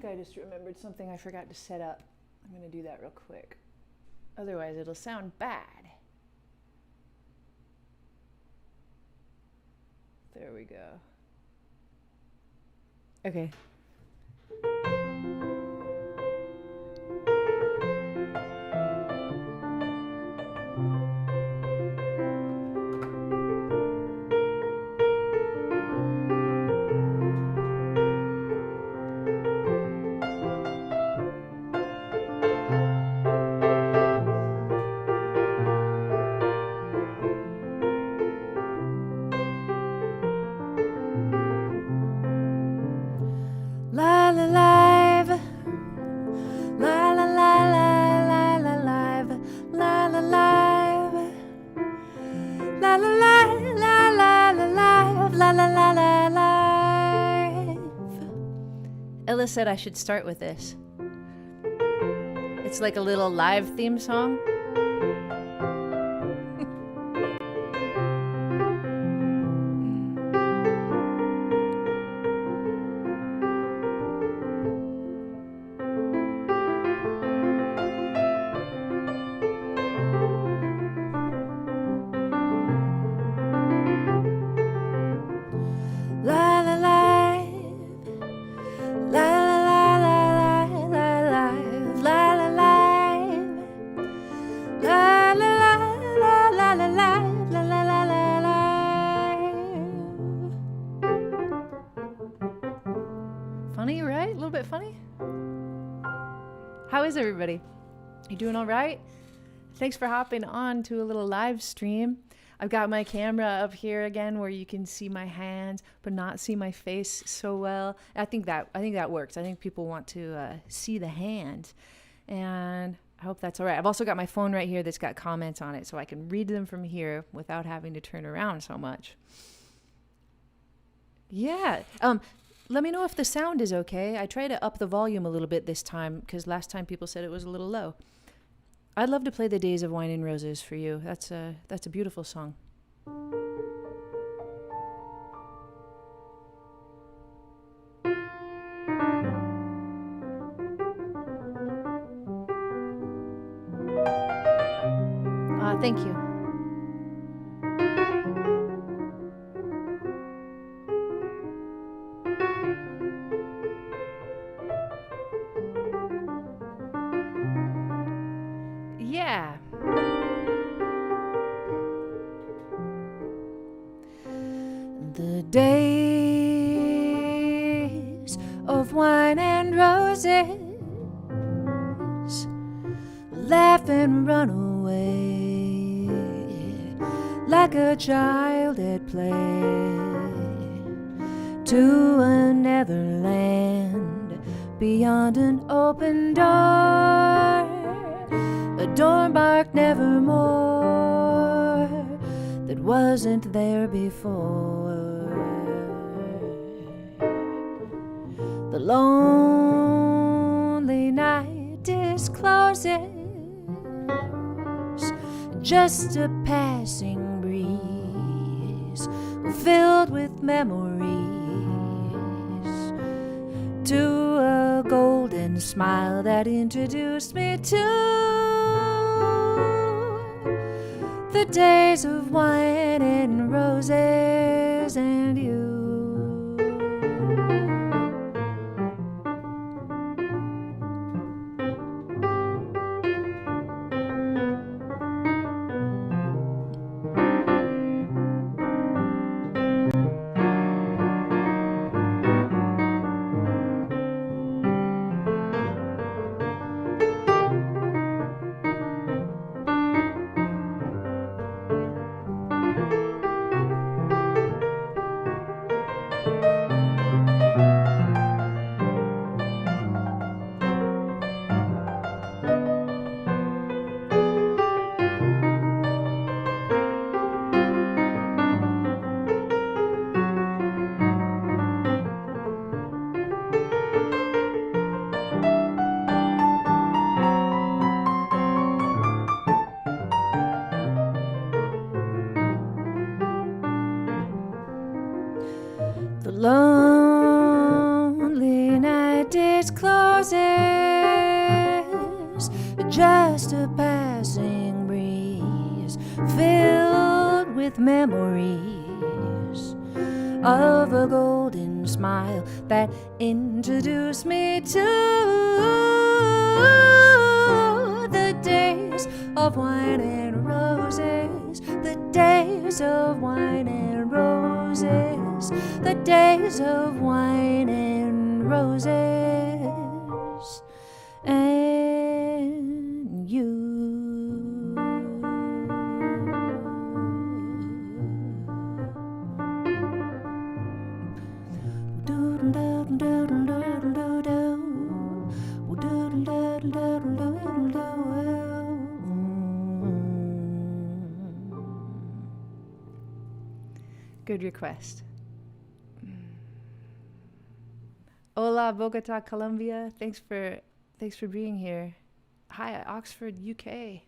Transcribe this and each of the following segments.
I just remembered something I forgot to set up. I'm going to do that real quick. Otherwise, it'll sound bad. There we go. Okay. Ella said I should start with this. It's like a little live theme song. Funny, right? A little bit funny? How is everybody? You doing all right? Thanks for hopping on to a little live stream. I've got my camera up here again where you can see my hands but not see my face so well. I think that works. I think people want to see the hand, and I hope that's all right. I've also got my phone right here that's got comments on it, so I can read them from here without having to turn around so much. Yeah. Let me know if the sound is okay. I try to up the volume a little bit this time because last time people said it was a little low. I'd love to play The Days of Wine and Roses for you. That's a beautiful song. Thank you. Yeah. The days of wine and roses, laugh and run away like a child at play to another land beyond an open door, a door marked nevermore that wasn't there before. The lonely night discloses just a passing breeze filled with memories to a golden smile that introduced me to the days of wine and roses and you. discloses just a passing breeze filled with memories of a golden smile that introduced me to the days of wine and roses, the days of wine and roses, the days of wine and roses, and you. Good request. Hola, Bogota, Colombia. Thanks for being here. Hi, Oxford, UK.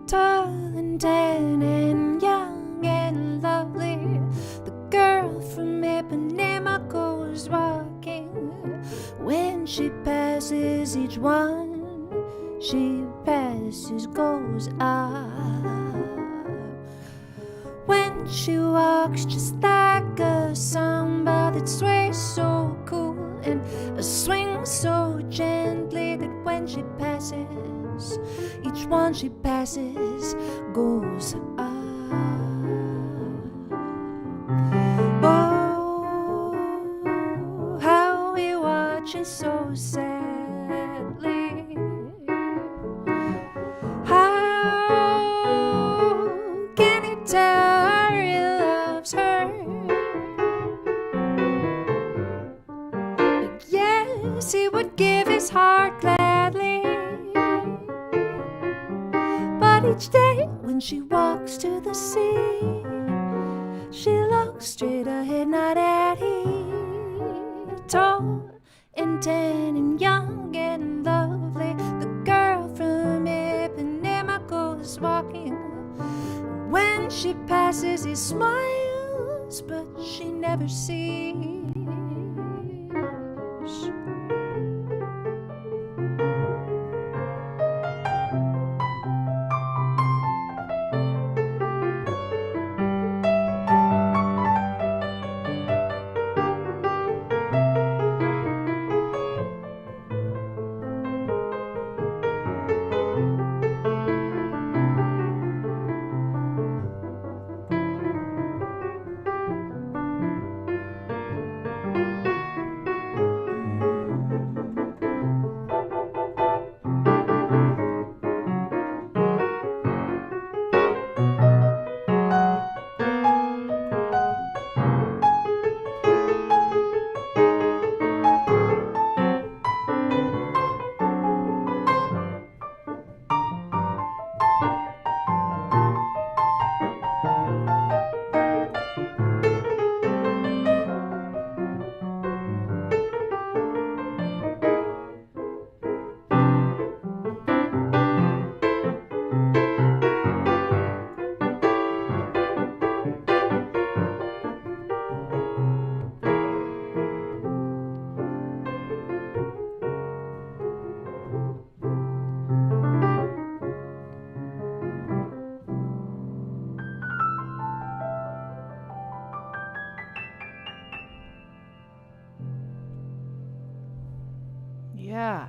Tall and tan and young and lovely, the girl from Ipanema goes walking. When she passes each one, she passes goes up. When she walks just like a samba that sways so cool and swings so gently that when she passes, each one she passes goes up. Oh, how he watches so sadly. How can he tell her he loves her? But yes, he would give his heart gladly. But each day when she walks to the sea, she looks straight ahead, not at him. Tall and tan and young and lovely, the girl from Ipanema goes walking. When she passes, he smiles, but she never sees. Yeah.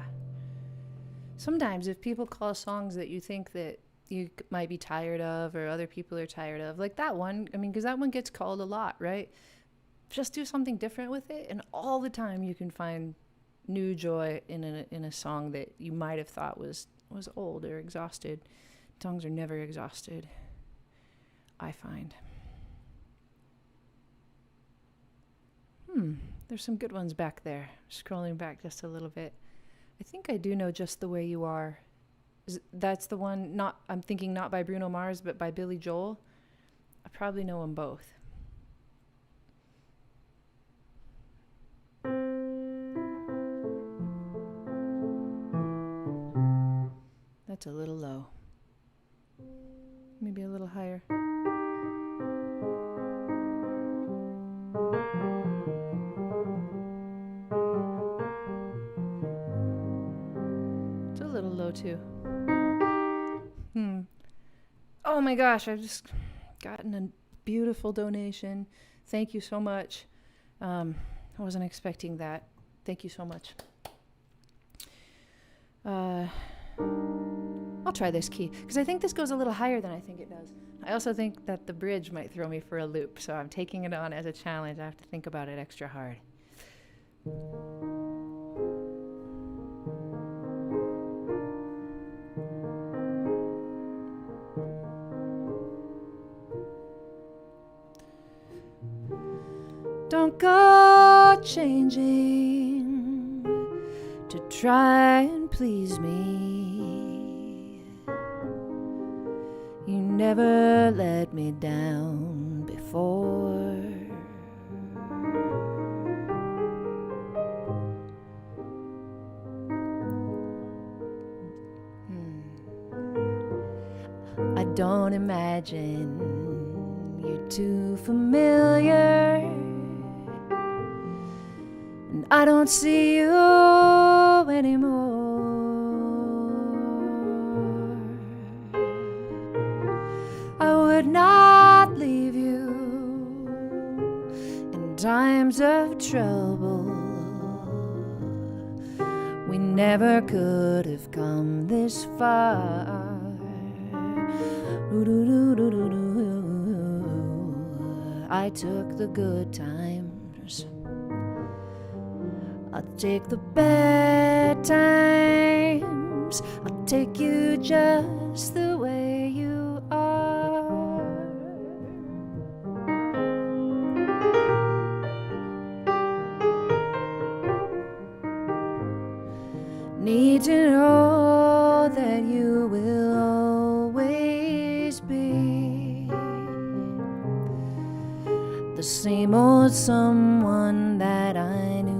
Sometimes if people call songs that you think that you might be tired of or other people are tired of, like that one, I mean, because that one gets called a lot, right? Just do something different with it, and all the time you can find new joy in a song that you might have thought was old or exhausted. Songs are never exhausted, I find. There's some good ones back there. Scrolling back just a little bit. I think I do know Just the Way You Are. That's the one, I'm thinking not by Bruno Mars, but by Billy Joel. I probably know them both. That's a little low. Maybe a little higher. It's a little low too. Oh my gosh, I've just gotten a beautiful donation. Thank you so much. I wasn't expecting that. Thank you so much. I'll try this key because I think this goes a little higher than I think it does. I also think that the bridge might throw me for a loop, so I'm taking it on as a challenge. I have to think about it extra hard. Don't go changing to try and please me. You never let me down before. I don't imagine you're too familiar. I don't see you anymore. I would not leave you in times of trouble. We never could have come this far. I took the good times. I'll take the bad times. I'll take you just the way you are. Need to know that you will always be the same old someone that I knew.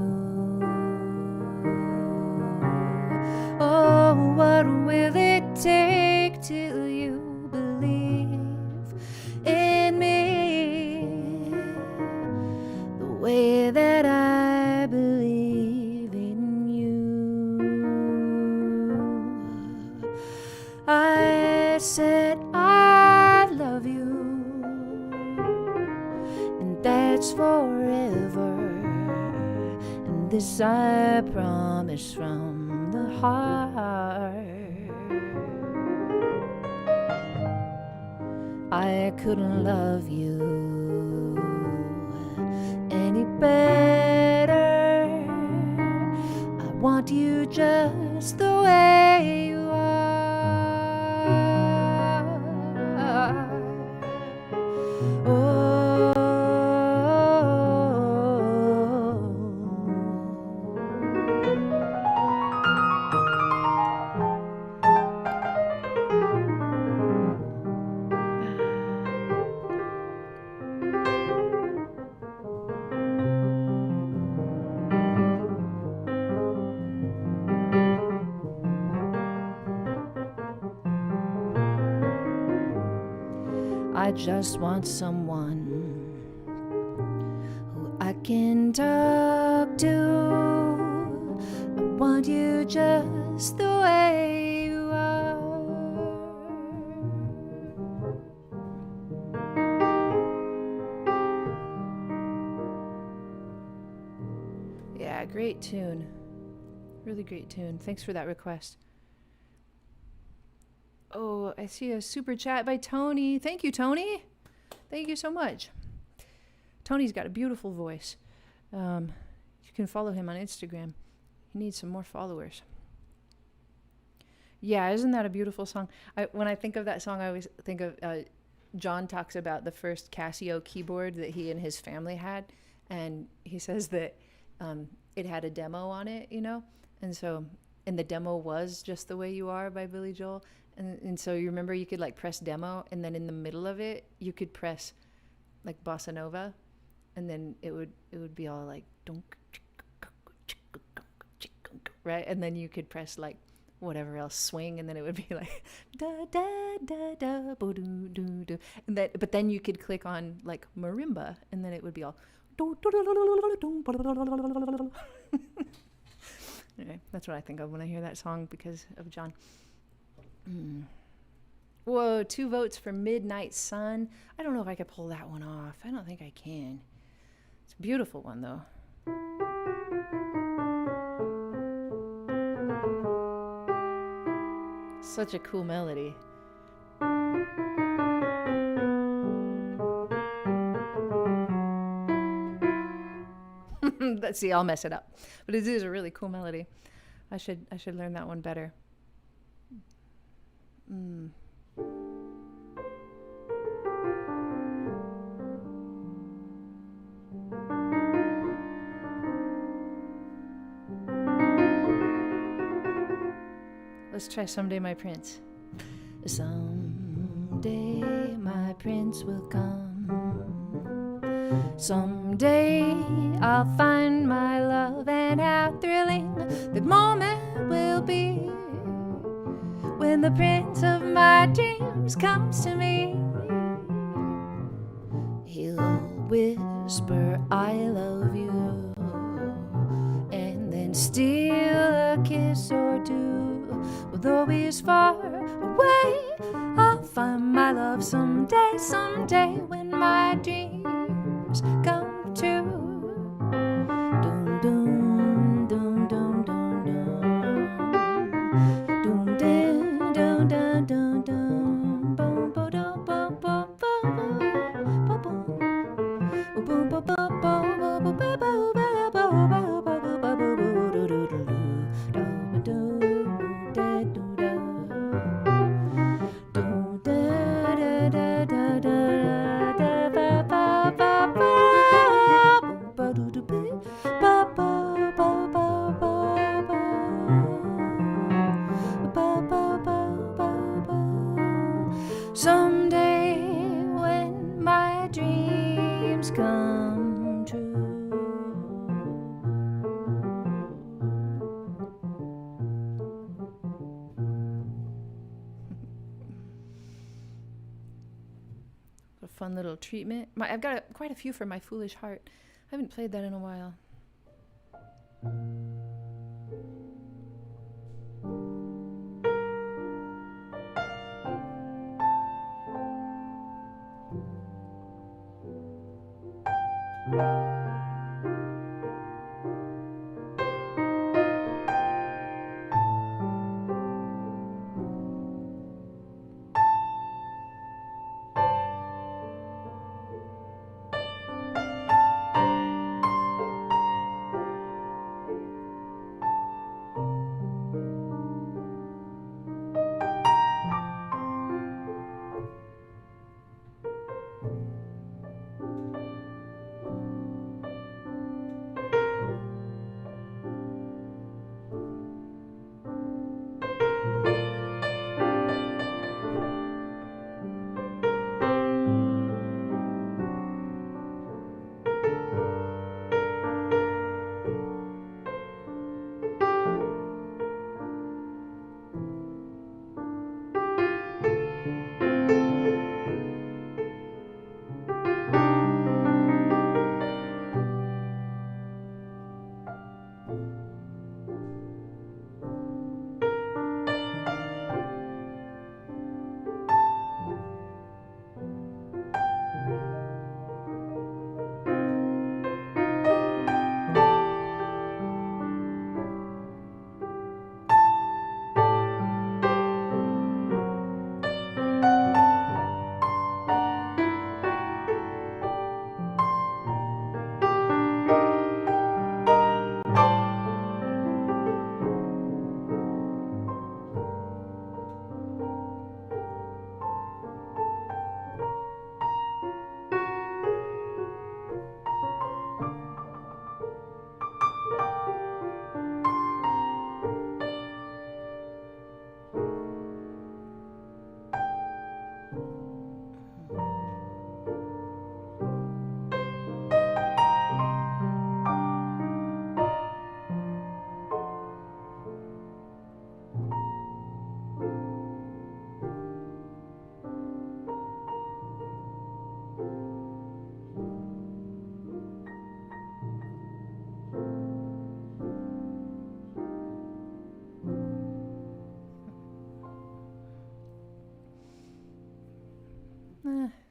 Oh, what will it take till you believe in me the way that I believe in you? I said I love you, and that's forever, and this I promise from the heart. I couldn't love you any better. I want you just the way you are. I just want someone who I can talk to. I want you just the way you are. Yeah, great tune. Really great tune. Thanks for that request. Oh, I see a super chat by Tony. Thank you, Tony. Thank you so much. Tony's got a beautiful voice. You can follow him on Instagram. He needs some more followers. Yeah, isn't that a beautiful song? When I think of that song, I always think of John talks about the first Casio keyboard that he and his family had. And he says that it had a demo on it, you know? And the demo was Just the Way You Are by Billy Joel. And so you remember you could like press demo, and then in the middle of it you could press like bossa nova, and then it would be all like right, and then you could press like whatever else, swing, and then it would be like da da da da bo do do do, and that. But then you could click on like marimba, and then it would be all. Anyway, that's what I think of when I hear that song because of John. Whoa, 2 votes for Midnight Sun. I don't know if I could pull that one off. I don't think I can. It's a beautiful one, though. Such a cool melody. Let's see, I'll mess it up. But it is a really cool melody. I should learn that one better. Let's try Someday My Prince. Someday my prince will come. Someday I'll find my love, and how thrilling the moment will be when the prince of my dreams comes to me. He'll whisper, I love you, and then steal a kiss or two. Though he's far away, I'll find my love someday, someday, when my dreams come true. Dum dum dum dum dum dum dum dum dum dum dum bum ba dum bum bum bum bum bum bum bum someday when my dreams come true. A fun little treatment. I've got quite a few for My Foolish Heart. I haven't played that in a while.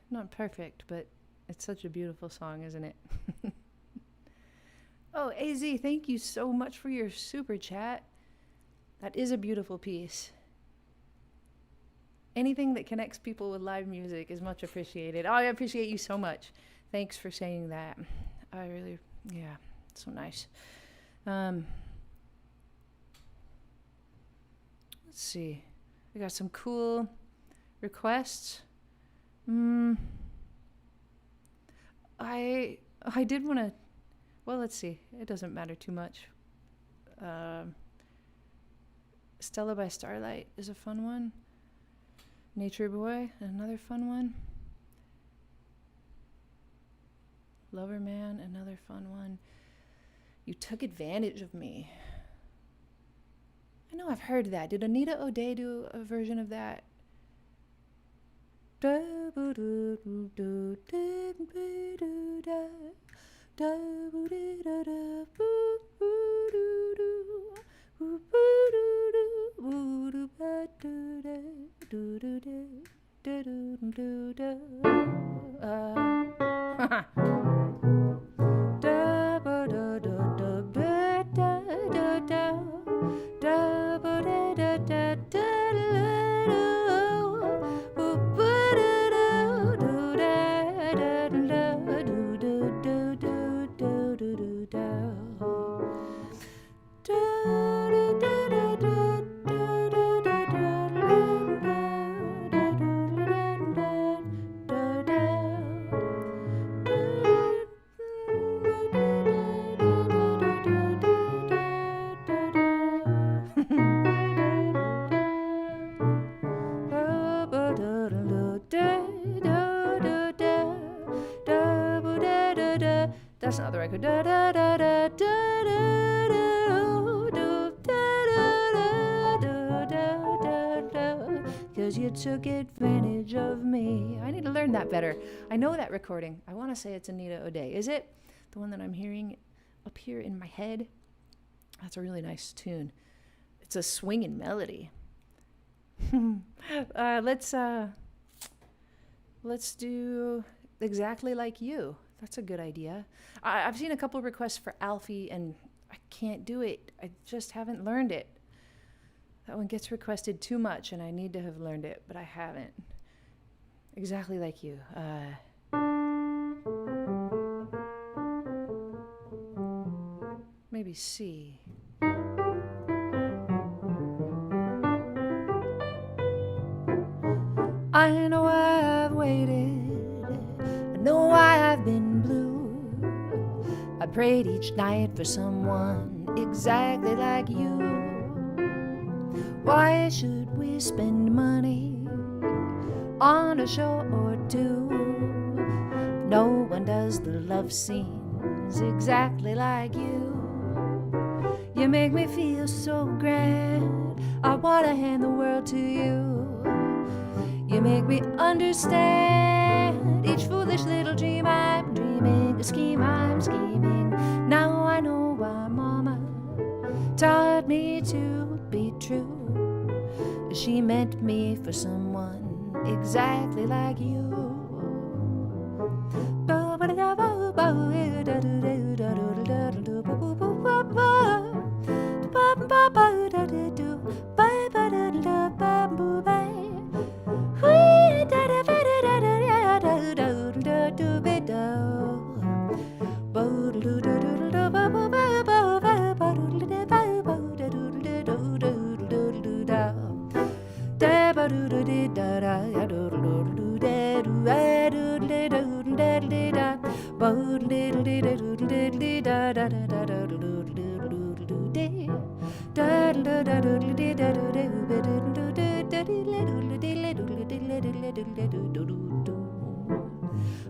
Not perfect, but it's such a beautiful song, isn't it? Oh, AZ, thank you so much for your super chat. That is a beautiful piece. Anything that connects people with live music is much appreciated. Oh, I appreciate you so much. Thanks for saying that. I really, yeah, it's so nice. Let's see. We got some cool requests. I did want to, well, let's see. It doesn't matter too much. Stella by Starlight is a fun one. Nature Boy, another fun one. Lover Man, another fun one. You Took Advantage of Me. I know I've heard that. Did Anita O'Day do a version of that? That's not the record. Cause you took advantage of me. I need to learn that better. I know that recording. I want to say it's Anita O'Day. Is it the one that I'm hearing up here in my head? That's a really nice tune. It's a swinging melody. Let's do Exactly Like You. That's a good idea. I've seen a couple requests for Alfie, and I can't do it. I just haven't learned it. That one gets requested too much, and I need to have learned it, but I haven't. Exactly Like You. Maybe C. I know I've waited. I know why I've been blue. I prayed each night for someone exactly like you. Why should we spend money on a show or two? No one does the love scenes exactly like you. You make me feel so grand. I wanna hand the world to you. You make me understand each foolish little dream I'm dreaming, a scheme I'm scheming. Now I know why Mama taught me to be true. She meant me for someone exactly like you.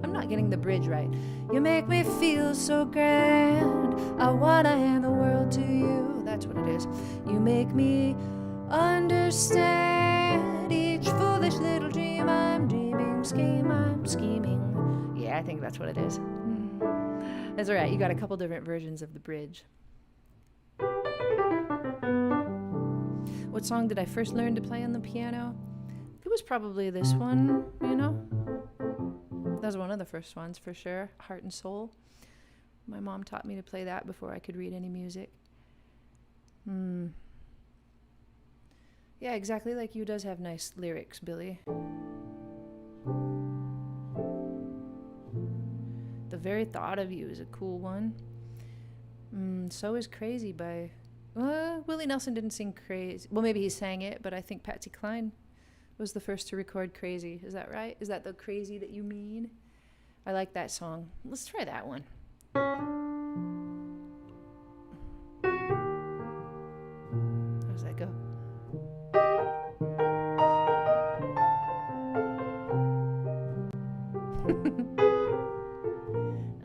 I'm not getting the bridge right. You make me feel so grand. I wanna hand the world to you. That's what it is. You make me understand each foolish little dream I'm dreaming, scheme I'm scheming. Yeah, I think that's what it is. That's all right. You got a couple different versions of the bridge. What song did I first learn to play on the piano? It was probably this one, you know? That was one of the first ones for sure. Heart and Soul. My mom taught me to play that before I could read any music. Yeah, exactly like you does have nice lyrics, Billy. The very thought of you is a cool one. So is Crazy by... Willie Nelson didn't sing Crazy. Well, maybe he sang it, but I think Patsy Cline was the first to record Crazy. Is that right? Is that the Crazy that you mean? I like that song. Let's try that one. How does that go?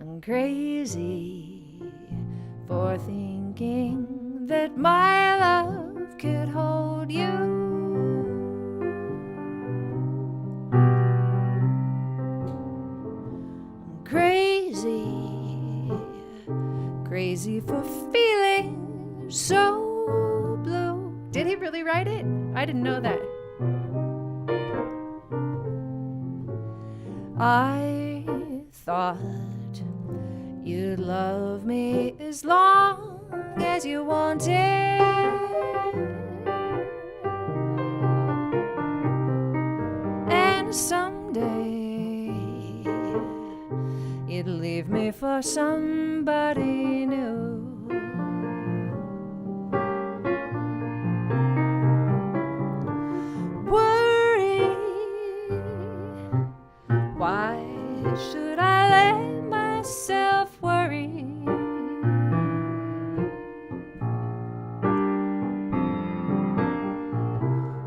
I'm crazy for thinking that my love could hold you. I'm crazy for feeling so blue. Did he really write it? I didn't know that. I thought you'd love me as long as you wanted, and someday you'd leave me for somebody new. Worry, why should I let myself worry?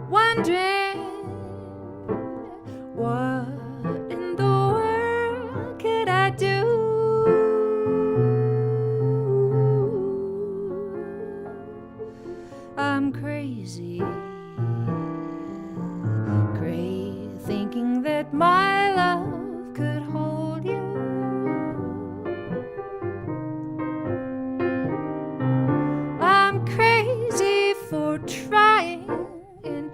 Wondering what in the world could I do? I'm crazy, thinking that my love could hold you. I'm crazy for trying and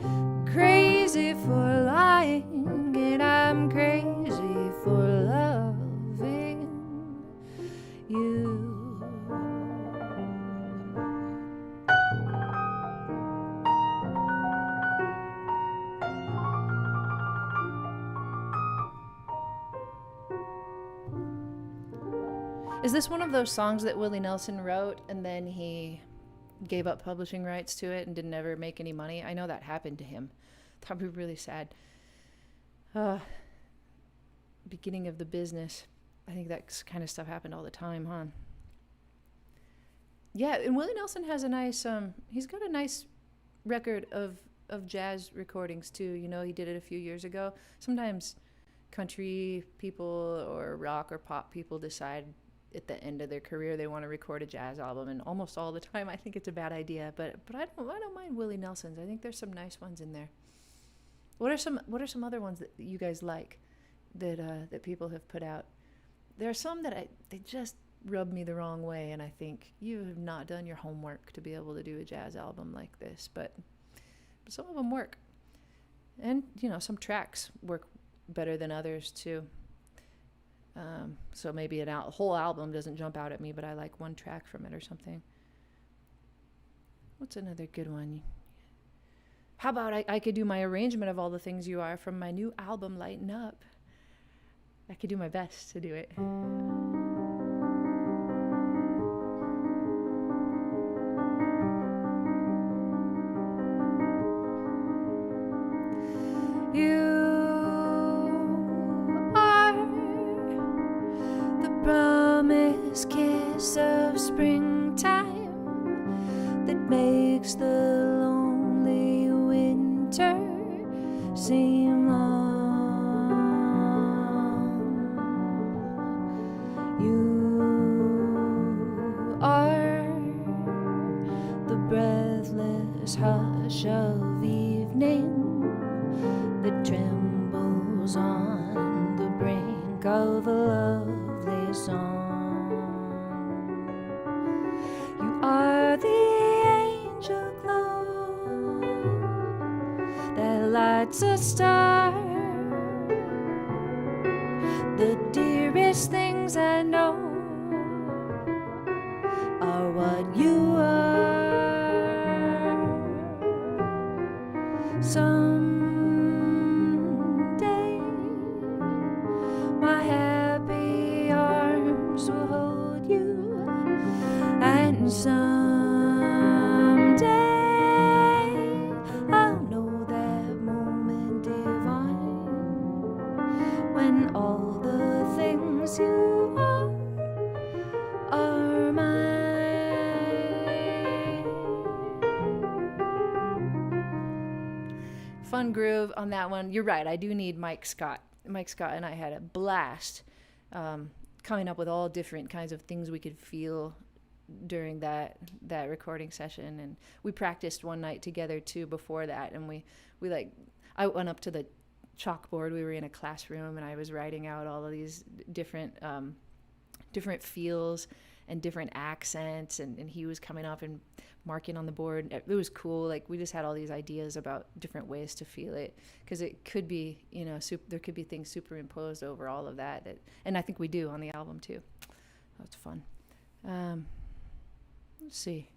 crazy for lying, and I'm crazy for loving you. Is this one of those songs that Willie Nelson wrote and then he gave up publishing rights to it and didn't ever make any money? I know that happened to him. That would be really sad. Beginning of the business. I think that kind of stuff happened all the time, huh? Yeah, and Willie Nelson has a nice, he's got a nice record of jazz recordings too. You know, he did it a few years ago. Sometimes country people or rock or pop people decide at the end of their career they want to record a jazz album, and almost all the time I think it's a bad idea, but I don't mind Willie Nelson's. I think there's some nice ones in there. What are some other ones that you guys like that people have put out? There are some that they just rub me the wrong way, and I think you have not done your homework to be able to do a jazz album like this, but some of them work. And you know, some tracks work better than others too. So maybe a whole album doesn't jump out at me, but I like one track from it or something. What's another good one? How about I could do my arrangement of All the Things You Are from my new album, Lighten Up. I could do my best to do it. You promised kiss of springtime that makes the lonely winter seem long. You are the breathless hush of evening that trembles on the brink of a lovely song. You are the angel glow that lights a star The dearest things I know are what you are. Someday my happy arms will hold you, and someday I'll know that moment divine when all the things you are mine. Fun groove on that one. You're right, I do need Mike Scott. Mike Scott and I had a blast coming up with all different kinds of things we could feel during that recording session. And we practiced one night together too before that, and we like, I went up to the chalkboard. We were in a classroom and I was writing out all of these different feels and different accents, and he was coming up and marking on the board. It was cool. Like, we just had all these ideas about different ways to feel it, because it could be, you know, there could be things superimposed over all of that, and I think we do on the album too. That's fun. Let's see.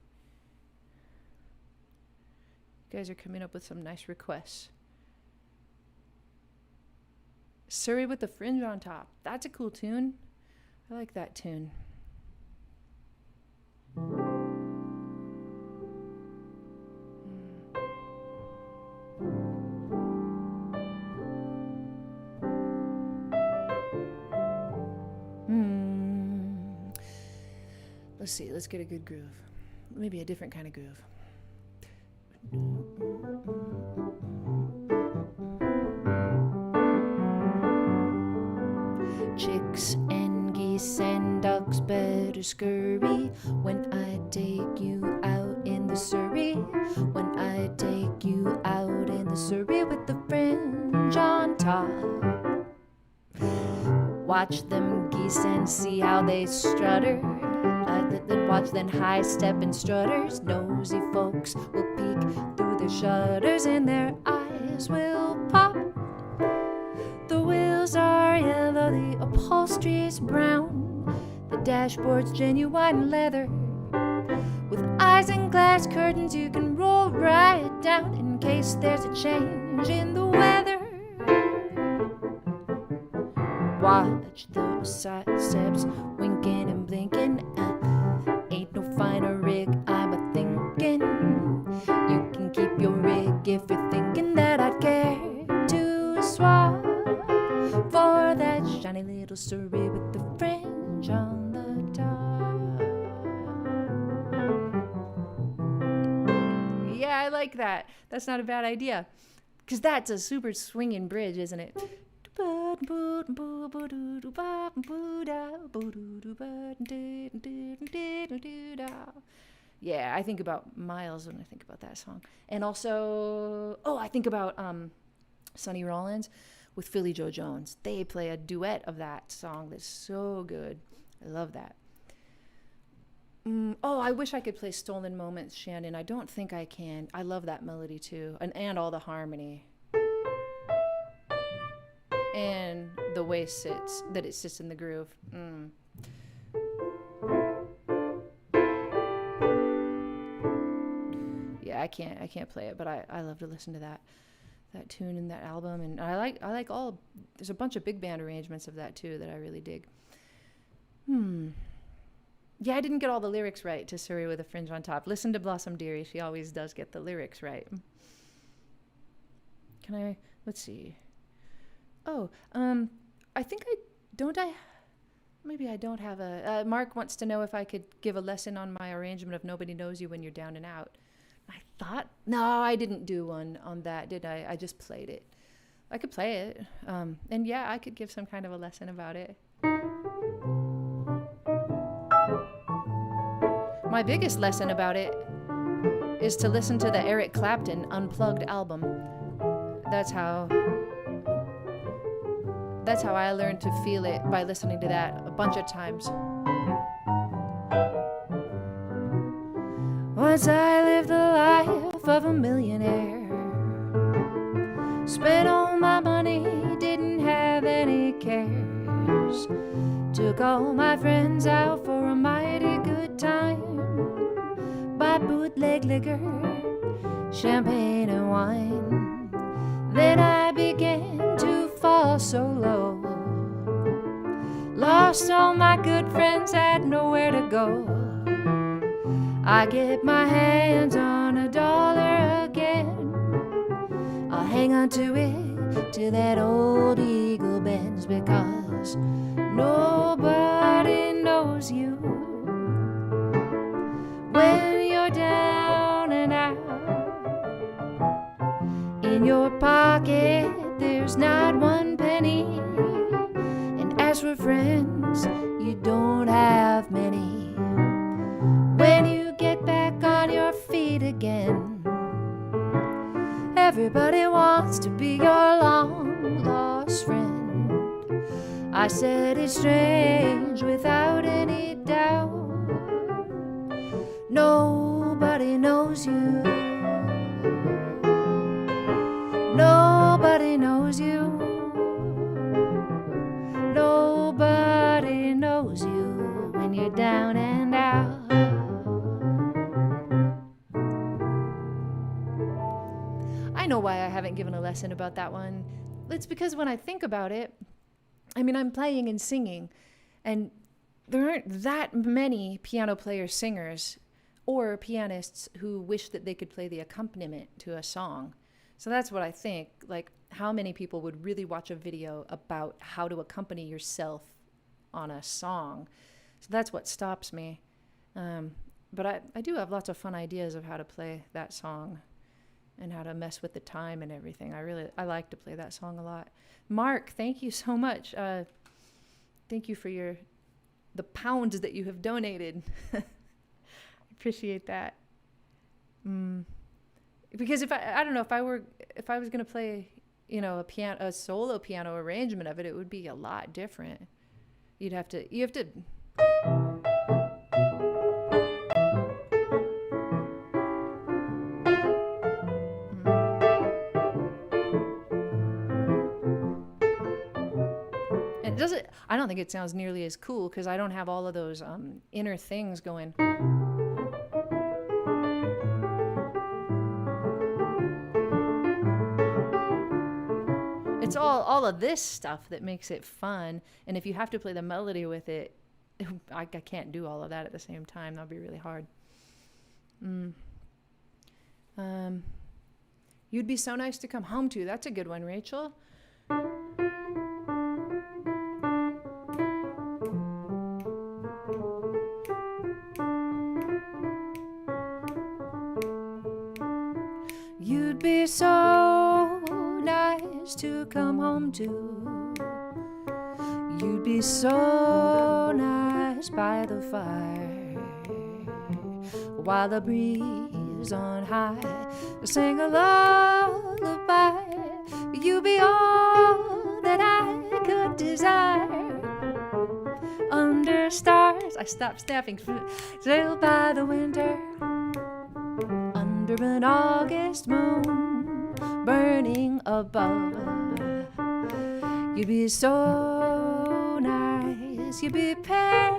You guys are coming up with some nice requests. Surrey with the Fringe on Top. That's a cool tune. I like that tune. Let's see. Let's get a good groove. Maybe a different kind of groove. Chicks and geese and ducks better scurry when I take you out in the Surrey. When I take you out in the Surrey with the fringe on top. Watch them geese and see how they strutter. Then watch them high-stepping strutters. Nosy folks will peek through their shutters and their eyes will pop. The wheels are yellow, the upholstery's brown, the dashboard's genuine leather. With eyes and glass curtains you can roll right down in case there's a change in the weather. Watch those side steps winking and blinking. Ain't no finer rig, I'm a-thinking. You can keep your rig if you're thinking that I'd care to swap for that shiny little Surrey with the fringe on the top. Yeah, I like that. That's not a bad idea, because that's a super swinging bridge, isn't it? Yeah, I think about Miles when I think about that song. And also, I think about Sonny Rollins with Philly Joe Jones. They play a duet of that song that's so good. I love that. I wish I could play Stolen Moments, Shannon. I don't think I can. I love that melody too, and all the harmony. And the way it sits in the groove. Yeah, I can't play it, but I love to listen to that tune in that album, and I like all. There's a bunch of big band arrangements of that too that I really dig. Yeah, I didn't get all the lyrics right to Surrey with a Fringe on Top. Listen to Blossom Dearie; she always does get the lyrics right. Let's see. I think maybe I don't have Mark wants to know if I could give a lesson on my arrangement of Nobody Knows You When You're Down and Out. I thought, no, I didn't do one on that, did I? I just played it. I could play it. And yeah, I could give some kind of a lesson about it. My biggest lesson about it is to listen to the Eric Clapton Unplugged album. That's how I learned to feel it, by listening to that a bunch of times. Once I lived the life of a millionaire. Spent all my money, didn't have any care. bars. Took all my friends out for a mighty good time. Bought bootleg liquor, champagne and wine. Then I began to fall so low. Lost all my good friends, had nowhere to go. I get my hands on $1 again. I'll hang on to it till that old eagle bends, because nobody knows you when you're down and out. In your pocket there's not one penny, and as for friends, you don't have many. When you get back on your feet again, everybody wants to be your long lost friend. I said it's strange without any doubt. Nobody knows you. Nobody knows you. Nobody knows you when you're down and out. I know why I haven't given a lesson about that one. It's because when I think about it, I mean, I'm playing and singing, and there aren't that many piano player singers or pianists who wish that they could play the accompaniment to a song. So that's what I think. Like, how many people would really watch a video about how to accompany yourself on a song? So that's what stops me. But I do have lots of fun ideas of how to play that song and how to mess with the time and everything. I like to play that song a lot. Mark, thank you so much. Thank you for the pounds that you have donated. Appreciate that. Because I don't know, if I was gonna play, a solo piano arrangement of it, it would be a lot different. You have to. I don't think it sounds nearly as cool because I don't have all of those inner things going. It's all of this stuff that makes it fun. And if you have to play the melody with it, I can't do all of that at the same time. That'll be really hard. You'd be so nice to come home to. That's a good one, Rachel. You'd be so nice to come home to. You'd be so nice by the fire, while the breeze on high sang a lullaby. You'd be all that I could desire. Under stars, I stopped snapping, sail by the winter, under an August moon burning above. You'd be so nice, you'd be paradise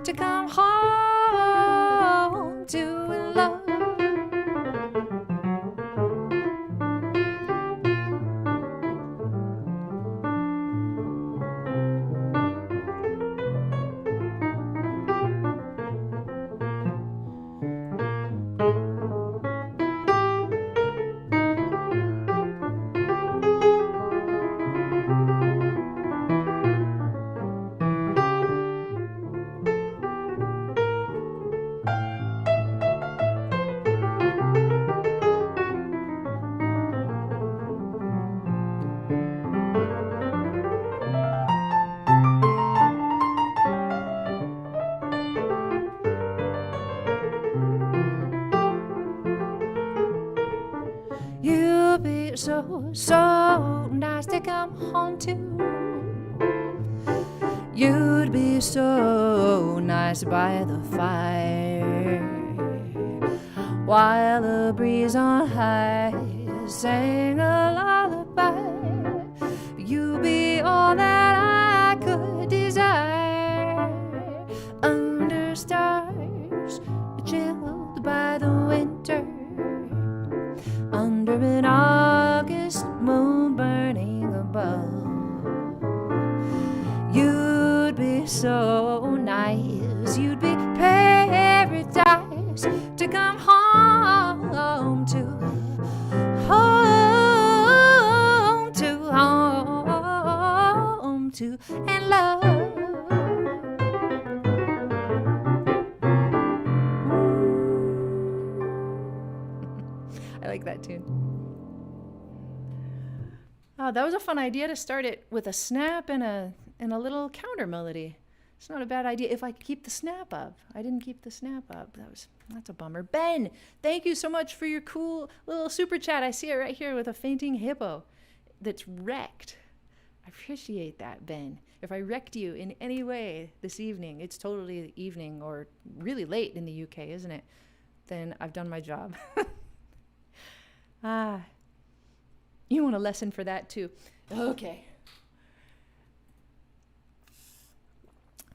to come home to in love. So nice to come home to. You'd be so nice by the fire, while the breeze on high sang a lullaby. You'd be all that Oh, that was a fun idea to start it with a snap and a little counter melody. It's not a bad idea if I keep the snap up. I didn't keep the snap up. That's a bummer. Ben, thank you so much for your cool little super chat. I see it right here with a fainting hippo that's wrecked. I appreciate that, Ben. If I wrecked you in any way this evening, it's totally evening or really late in the UK, isn't it? Then I've done my job. You want a lesson for that too. Okay.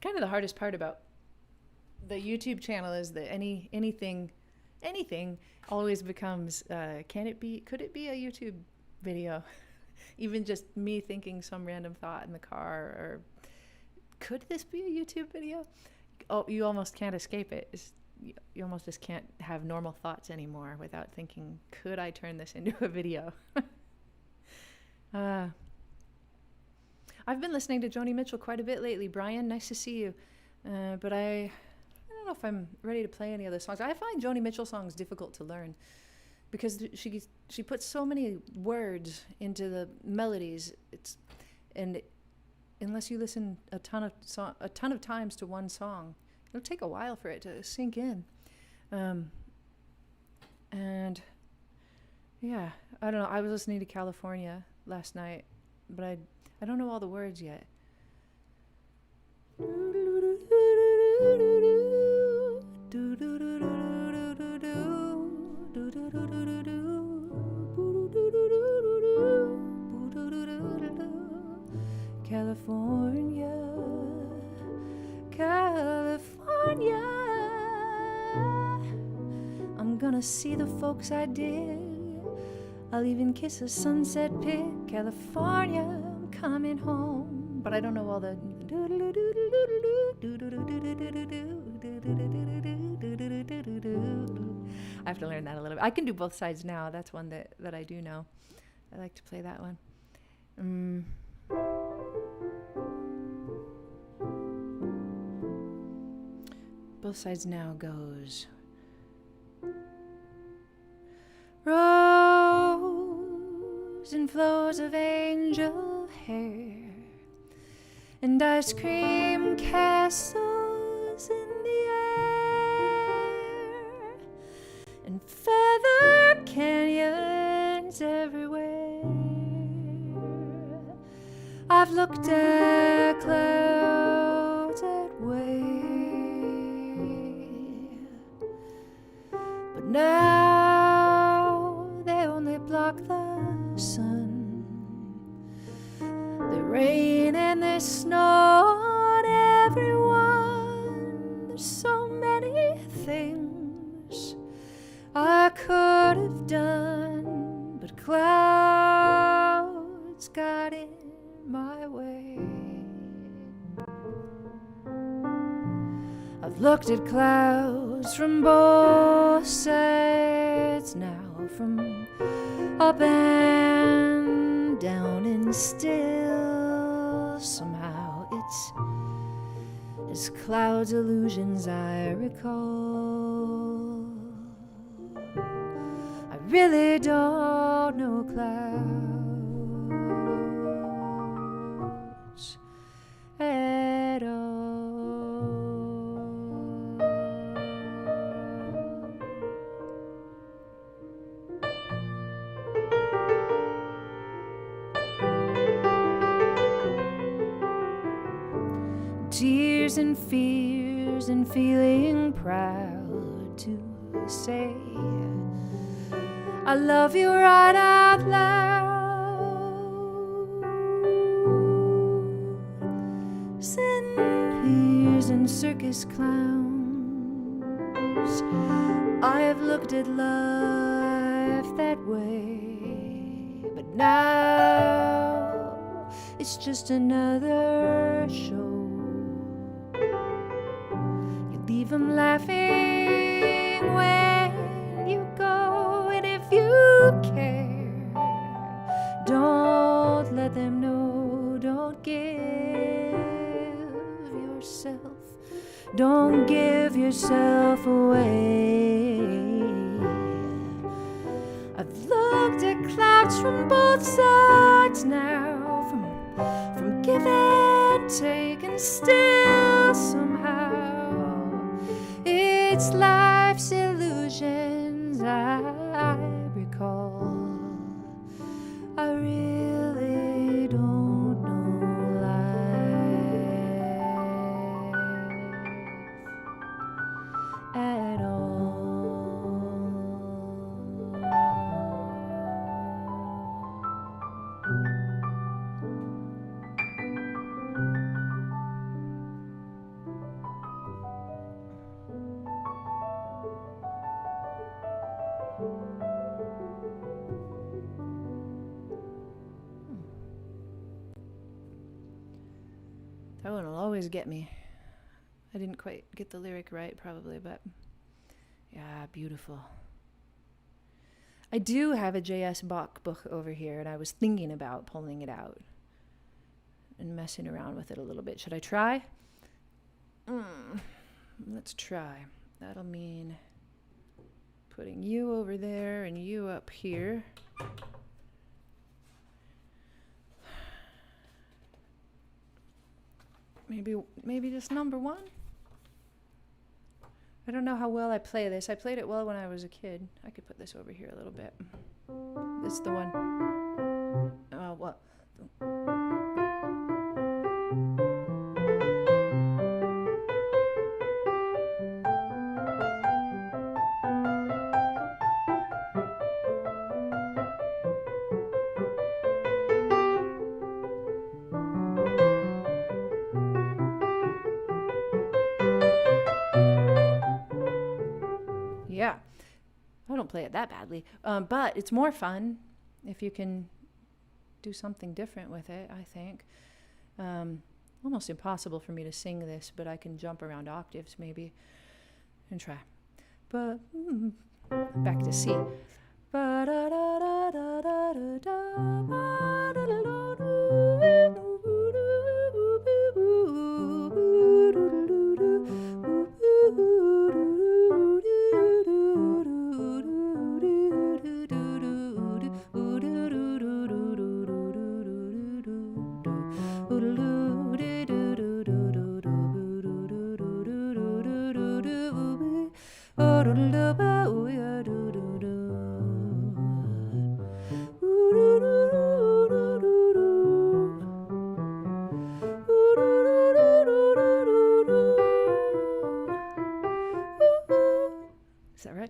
Kind of the hardest part about the YouTube channel is that anything always becomes, could it be a YouTube video? Even just me thinking some random thought in the car, or could this be a YouTube video? Oh, you almost can't escape it. You almost just can't have normal thoughts anymore without thinking, could I turn this into a video? I've been listening to Joni Mitchell quite a bit lately. Brian, nice to see you. But I don't know if I'm ready to play any other songs. I find Joni Mitchell songs difficult to learn because she puts so many words into the melodies. Unless you listen a ton of times to one song, it'll take a while for it to sink in. And yeah, I don't know. I was listening to California last night, but I don't know all the words yet. California, California, I'm gonna see the folks I did. I'll even kiss a sunset pic. California, I'm coming home. But I don't know all the... I have to learn that a little bit. I can do both sides now. That's one that I do know. I like to play that one. Both sides now goes... Rose and flows of angel hair and ice cream castles in the air and feather canyons everywhere. I've looked at clouds that way, but now block the sun. The rain and the snow on everyone. There's so many things I could have done, but clouds got in my way. I've looked at clouds from both sides now, from up and down, and still somehow it's clouds illusions I recall. I really don't know clouds at all. Tears and fears and feeling proud to say I love you right out loud. Sinners and circus clowns, I have looked at life that way, but now it's just another show. Leave them laughing when you go, and if you care, don't let them know. Don't give yourself away. I've looked at clouds from both sides now. still somehow it's life's illusions I recall. I really don't know life at all. That one will always get me. I didn't quite get the lyric right, probably, but yeah, beautiful. I do have a J.S. Bach book over here, and I was thinking about pulling it out and messing around with it a little bit. Should I try? Let's try. That'll mean putting you over there and you up here. Maybe just number one. I don't know how well I play this. I played it well when I was a kid. I could put this over here a little bit. This is the one. Oh, well. Yeah, I don't play it that badly, but it's more fun if you can do something different with it, I think. Almost impossible for me to sing this, but I can jump around octaves maybe and try. But back to C. Is that right?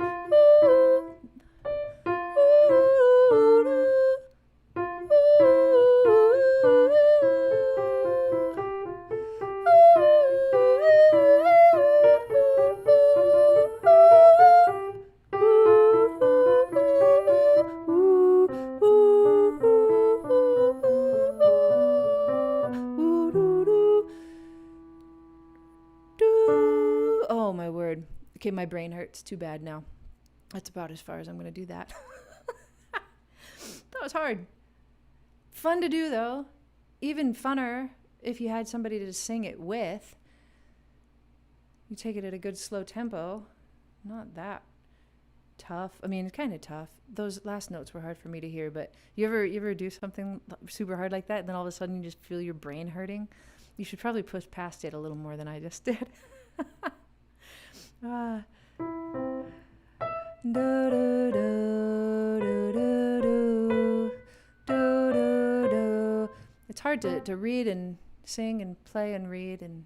Oh my word. Okay, my brain hurts too bad now. That's about as far as I'm going to do that. That was hard. Fun to do, though. Even funner if you had somebody to sing it with. You take it at a good slow tempo. Not that tough. I mean, it's kind of tough. Those last notes were hard for me to hear, but you ever do something super hard like that, and then all of a sudden you just feel your brain hurting? You should probably push past it a little more than I just did. It's hard to read and sing and play and read and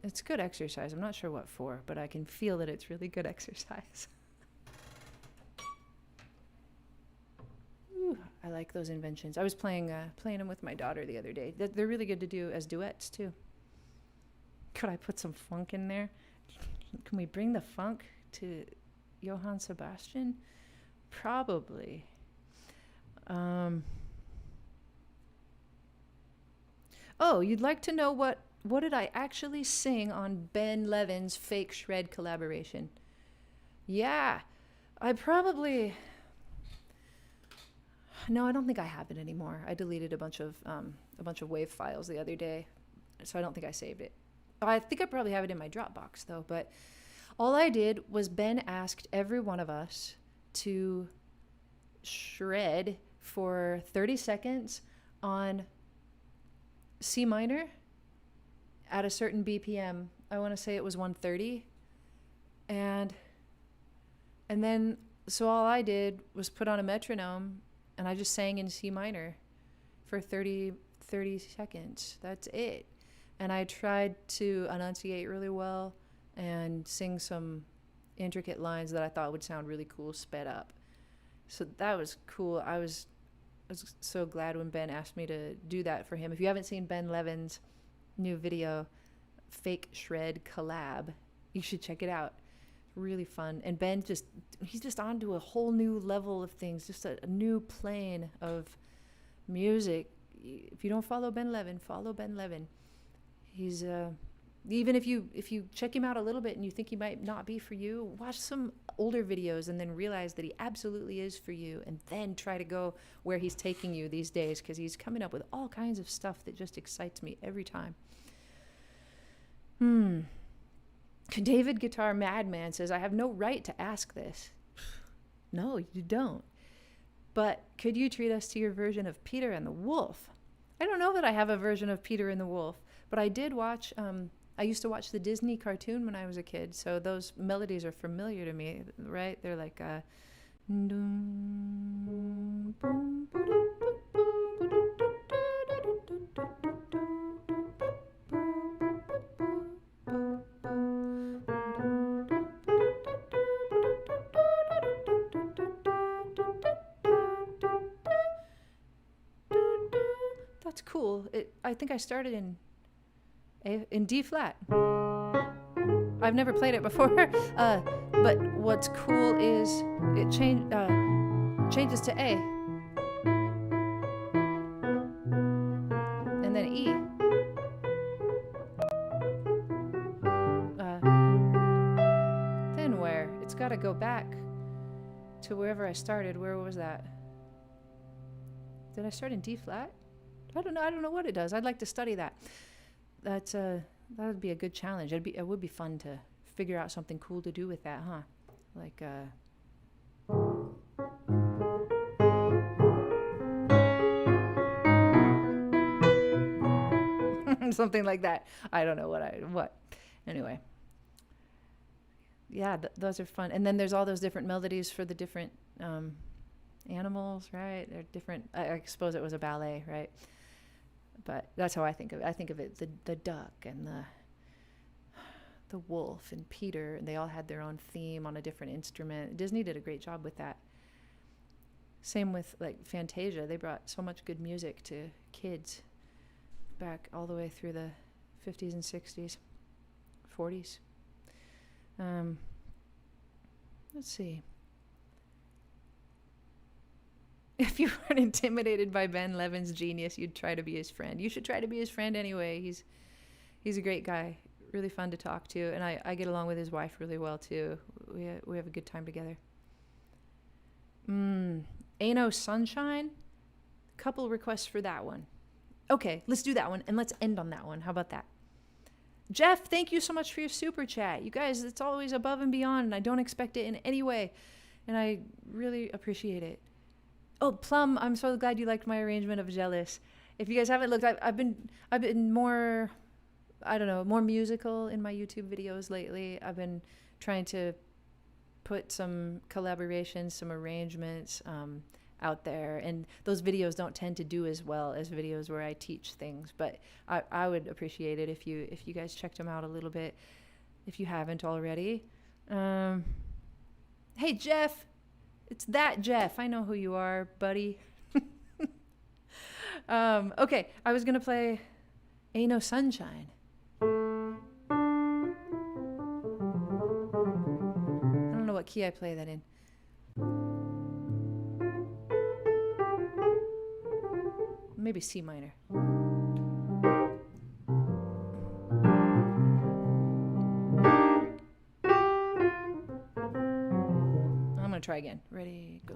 It's good exercise. I'm not sure what for, but I can feel that it's really good exercise. Ooh, I like those inventions. I was playing them with my daughter the other day. They're really good to do as duets too. Could I put some funk in there? Can we bring the funk to Johann Sebastian? Probably. Oh, you'd like to know what did I actually sing on Ben Levin's Fake Shred collaboration? Yeah, I probably No, I don't think I have it anymore. I deleted a bunch of WAV files the other day, so I don't think I saved it. I think I probably have it in my Dropbox though. But all I did was Ben asked every one of us to shred for 30 seconds on C minor at a certain BPM. I want to say it was 130. And then, so all I did was put on a metronome and I just sang in C minor for 30 seconds. That's it. And I tried to enunciate really well and sing some intricate lines that I thought would sound really cool sped up. So that was cool. I was so glad when Ben asked me to do that for him. If you haven't seen Ben Levin's new video, Fake Shred Collab, you should check it out. Really fun. And Ben he's just onto a whole new level of things, just a new plane of music. If you don't follow Ben Levin, follow Ben Levin. He's even if you check him out a little bit and you think he might not be for you, watch some older videos and then realize that he absolutely is for you, and then try to go where he's taking you these days, because he's coming up with all kinds of stuff that just excites me every time. David Guitar Madman says, I have no right to ask this. No, you don't. But could you treat us to your version of Peter and the Wolf? I don't know that I have a version of Peter and the Wolf, but I did watch, I used to watch the Disney cartoon when I was a kid, so those melodies are familiar to me, right? They're like, that's cool. I think I started in D flat. I've never played it before, but what's cool is it changes to A, and then E, then where? It's got to go back to wherever I started. Where was that? Did I start in D flat? I don't know what it does. I'd like to study that. That would be a good challenge. It would be fun to figure out something cool to do with that, huh? Like something like that. I don't know what. Anyway. Yeah, those are fun. And then there's all those different melodies for the different animals, right? They're different. I suppose it was a ballet, right? But that's how I think of it. I think of it, the duck and the wolf and Peter, and they all had their own theme on a different instrument. Disney did a great job with that. Same with like Fantasia. They brought so much good music to kids back all the way through the 50s and 60s, 40s. Let's see. If you weren't intimidated by Ben Levin's genius, you'd try to be his friend. You should try to be his friend anyway. He's a great guy, really fun to talk to, and I get along with his wife really well too. We have a good time together. Ain't No Sunshine? Couple requests for that one. Okay, let's do that one, and let's end on that one. How about that? Jeff, thank you so much for your super chat. You guys, it's always above and beyond, and I don't expect it in any way, and I really appreciate it. Oh, Plum, I'm so glad you liked my arrangement of Jealous. If you guys haven't looked, I've been more, I don't know, more musical in my YouTube videos lately. I've been trying to put some collaborations, some arrangements out there, and those videos don't tend to do as well as videos where I teach things, but I would appreciate it if you guys checked them out a little bit, if you haven't already. Hey, Jeff. It's that Jeff. I know who you are, buddy. Okay, I was going to play Ain't No Sunshine. I don't know what key I play that in. Maybe C minor. I'm going to try again. Ready, go.